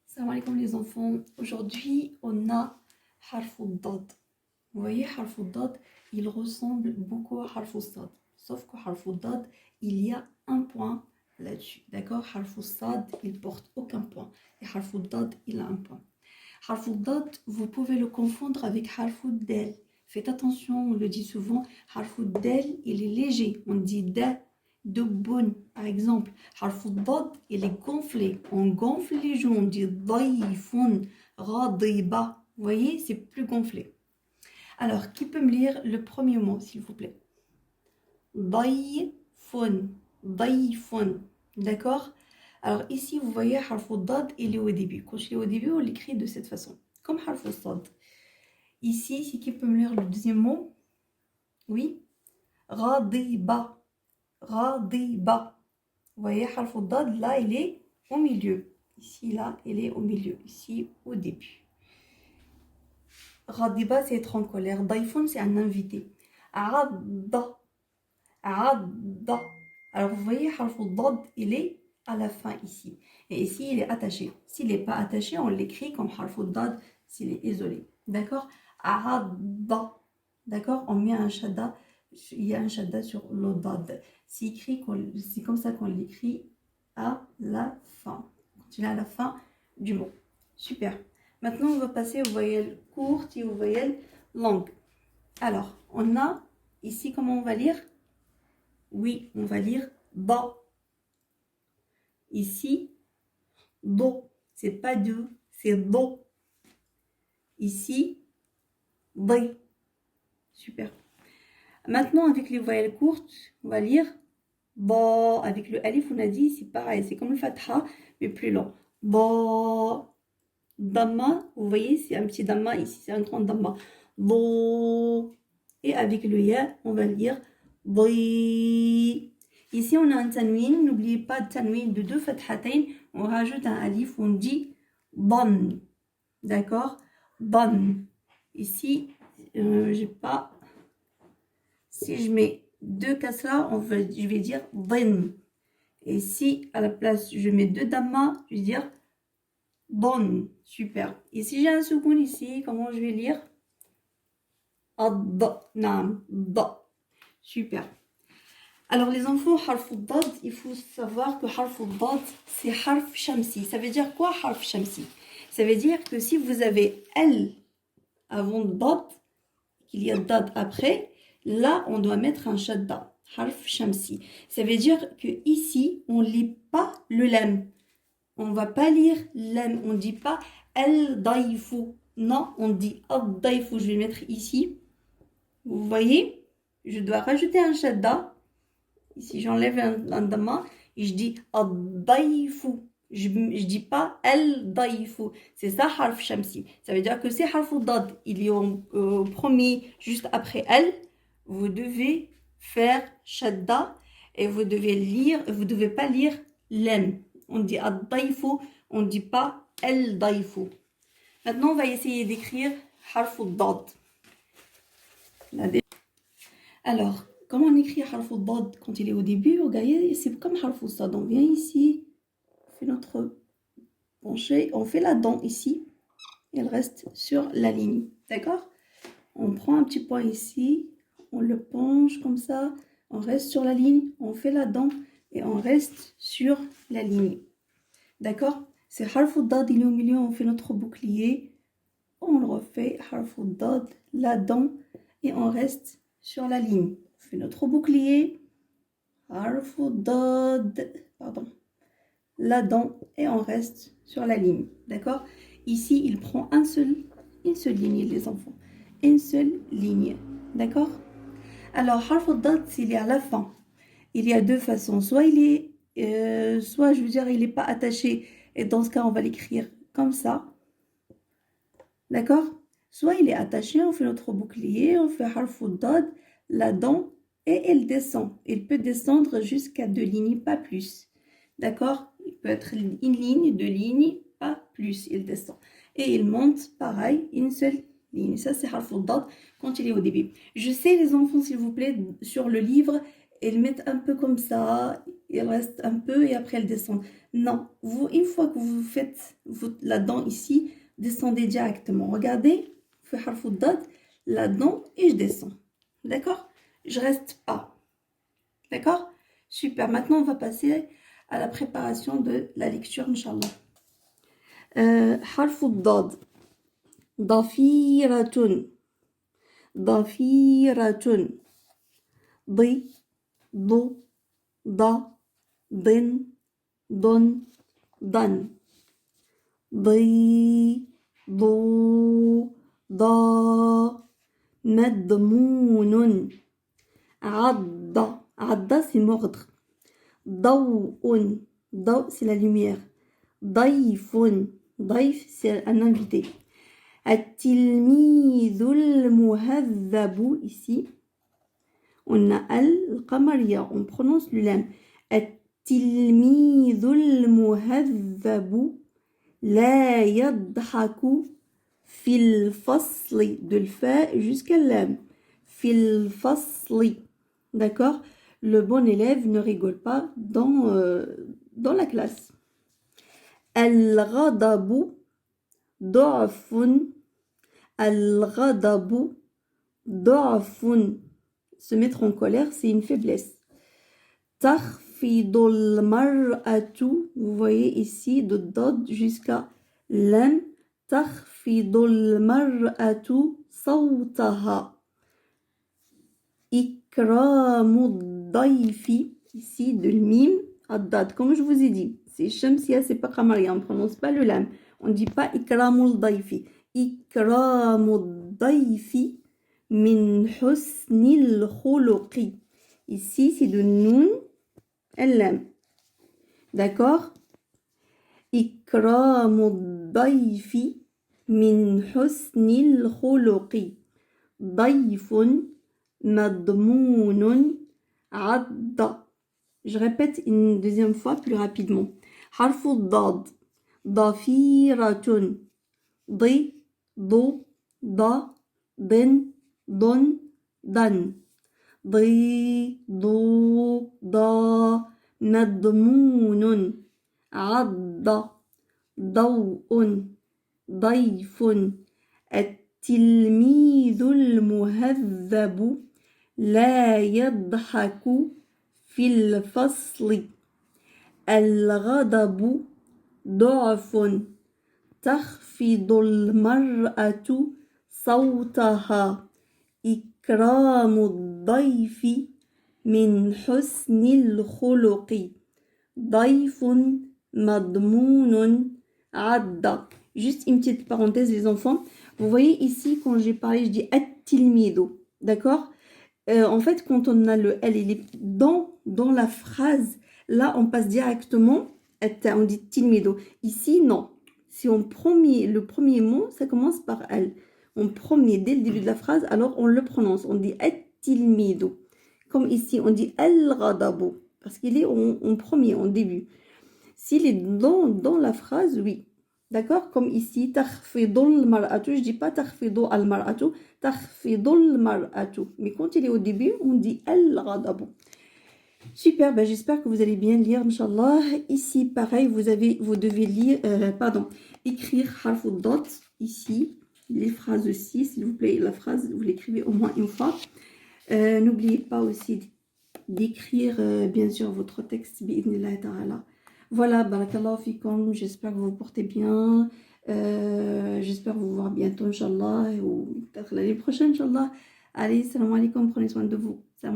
Salam alaikum les enfants. Aujourd'hui, on a harf al-dad. Vous voyez, harf al-dad, il ressemble beaucoup à harf al-sad. Sauf que harf al-dad, il y a un point là-dessus. D'accord? Harf al-sad, il porte aucun point. Et harf al-dad, il a un point. Harf al-dad, vous pouvez le confondre avec harf al-dal. Faites attention, on le dit souvent, harf al-dal, il est léger. On dit da. De bonne, par exemple, harf al-dad, il est gonflé. On gonfle les joues, on dit daïfun, radiba. Vous voyez, c'est plus gonflé. Alors, qui peut me lire le premier mot, s'il vous plaît? Daïfun, daïfun. D'accord? Alors, ici, vous voyez, harf al-dad, il est au début. Quand je l'ai au début, on l'écrit de cette façon, comme harf al-sad. Ici, c'est qui peut me lire le deuxième mot? Oui? Radiba. Radiba. Vous voyez, harf al-dad, là, il est au milieu. Ici, là, il est au milieu. Ici, au début. Radiba, c'est être en colère. Daïfun, c'est un invité. Adda. Adda. Alors, vous voyez, harf al-dad, il est à la fin ici. Et ici, il est attaché. S'il n'est pas attaché, on l'écrit comme harf al-dad s'il est isolé. D'accord? Adda. D'accord? On met un shadda. Il y a un shadda sur le dad. C'est comme ça qu'on l'écrit à la fin. Quand il est à la fin du mot. Super. Maintenant, on va passer aux voyelles courtes et aux voyelles longues. Alors, on a ici, comment on va lire? Oui, on va lire ba. Ici, do. C'est pas do, c'est do. Ici, day. Super. Maintenant, avec les voyelles courtes, on va lire ba. Avec le alif, on a dit, c'est pareil. C'est comme le fatha, mais plus lent. Ba. Damma, vous voyez, c'est un petit damma. Ici, c'est un grand damma. Do. Et avec le ya, on va lire di. Ici, on a un tanwin. N'oubliez pas le tanwin de deux fathatain. On rajoute un alif, on dit dan. D'accord? Dan. Ici, j'ai pas. Si je mets deux kasra, je vais dire din. Et si à la place je mets deux damma, je vais dire don. Super. Et si j'ai un soukoun ici, comment je vais lire? Ad. Naam. Da. Super. Alors les enfants, harf al-dad, il faut savoir que harf al-dad, c'est harf shamsi. Ça veut dire quoi harf shamsi? Ça veut dire que si vous avez L avant dad, qu'il y a dad après, là on doit mettre un shadda, harf shamsi. Ça veut dire que ici on lit pas le lam. On va pas lire lam, on dit pas al daïfou. Non, on dit ad daïfou. Je vais mettre ici. Vous voyez? Je dois rajouter un shadda. Ici, j'enlève un damma et je dis ad-daïfou. Je dis pas al-daïfou. C'est ça, harf shamsi. Ça veut dire que c'est harf dad. Il est au premier, juste après al. Vous devez faire shadda et vous devez lire, vous devez pas lire lem. On dit ad-daïfou, on dit pas al-daïfou. Maintenant, on va essayer d'écrire harf dad. Alors, comment on écrit harf al-dad quand il est au début? Regardez, c'est comme harf al-sad. On vient ici, on fait notre penché, on fait la dent ici, et elle reste sur la ligne. D'accord? On prend un petit point ici, on le penche comme ça, on reste sur la ligne, on fait la dent et on reste sur la ligne. D'accord? C'est harf al-dad, il est au milieu, on fait notre bouclier, on le refait, harf al-dad, la dent, et on reste sur la ligne. On fait notre bouclier, harf al-dad, pardon, la dent, et on reste sur la ligne. D'accord? Ici, il prend une seule ligne, les enfants. Une seule ligne. D'accord? Alors, harf al-dad, s'il est à la fin, il y a deux façons. Soit il est, soit je veux dire, il n'est pas attaché, et dans ce cas, on va l'écrire comme ça. D'accord? Soit il est attaché, on fait notre bouclier, on fait harf al-dad, la dent, et elle descend. Il peut descendre jusqu'à 2 lignes, pas plus. D'accord? Il peut être une ligne, 2 lignes, pas plus. Il descend. Et il monte, pareil, une seule ligne. Ça, c'est harf al-dad quand il est au début. Je sais, les enfants, s'il vous plaît, sur le livre, elles mettent un peu comme ça, elles restent un peu et après elles descendent. Non, vous, une fois que vous faites la dent ici, descendez directement. Regardez, fait harf dad, la dent et je descends. D'accord? Je reste pas. D'accord? Super. Maintenant, on va passer à la préparation de la lecture, Inch'Allah. Harf dad. ضفيرة ضفيرة ضي ض ض ضن ضن ضن ضي ضو ضا مضمون عض عض c'est mordre ضوء ضوء c'est la lumière ضيف ضيف c'est un invité التلميذ المهذب ici on a القمرية on prononce le lame التلميذ المهذب لا يضحك في الفصل de الفاء jusqu'à l'âme في الفصل d'accord le bon élève ne rigole pas dans la classe الغضب ضعف الغضب ضعف se mettre en colère c'est une faiblesse تخفض المرأة vous voyez ici de dod jusqu'à l'âme تخفض المرأة صوتها إكرام الضيف ici de mime الضاد comme je vous ai dit c'est Shamsia c'est pas Qamaria on prononce pas le lam on dit pas إكرام الضيف إكرام الضيف من حسن الخلق ici c'est de noun اللام d'accord إكرام الضيف من حسن الخلق ضيف مضمون عض je répète une deuxième fois plus rapidement حرف الضاد ضفيرة ضي ضو ض ضن ضن ضن ضي ضو ضا مضمون عض ضوء ضيف التلميذ المهذب لا يضحك في الفصل الغضب ضعف تخفض المرأة صوتها إكرام الضيف من حسن الخلق ضيف مضمون عض. Juste une petite parenthèse les enfants. Vous voyez ici quand j'ai parlé, je dis at-tilmido. D'accord en fait, quand on a le L, il est dans la phrase. Là, on passe directement, on dit tilmido. Ici, non. Si on le premier mot, ça commence par L. En premier, dès le début de la phrase, alors on le prononce. On dit at-tilmido. Comme ici, on dit al-ghadabu. Parce qu'il est en premier, en début. S'il est dans la phrase, oui. D'accord? Comme ici, takhfidul mar'atu. Je ne dis pas takhfidu al-mar'atu, takhfidul mar'atu. Mais quand il est au début, on dit al-ghadabu. Super, ben j'espère que vous allez bien lire, Inch'Allah. Ici, pareil, vous devez lire, écrire harf dot, ici, les phrases aussi, s'il vous plaît. La phrase, vous l'écrivez au moins une fois. N'oubliez pas aussi d'écrire, bien sûr, votre texte, bi'idhnillah ta'ala. Voilà, barakallahu fikum, j'espère que vous vous portez bien. J'espère vous voir bientôt, Inch'Allah, ou peut-être l'année prochaine, Inch'Allah. Allez, salam alaikum, prenez soin de vous.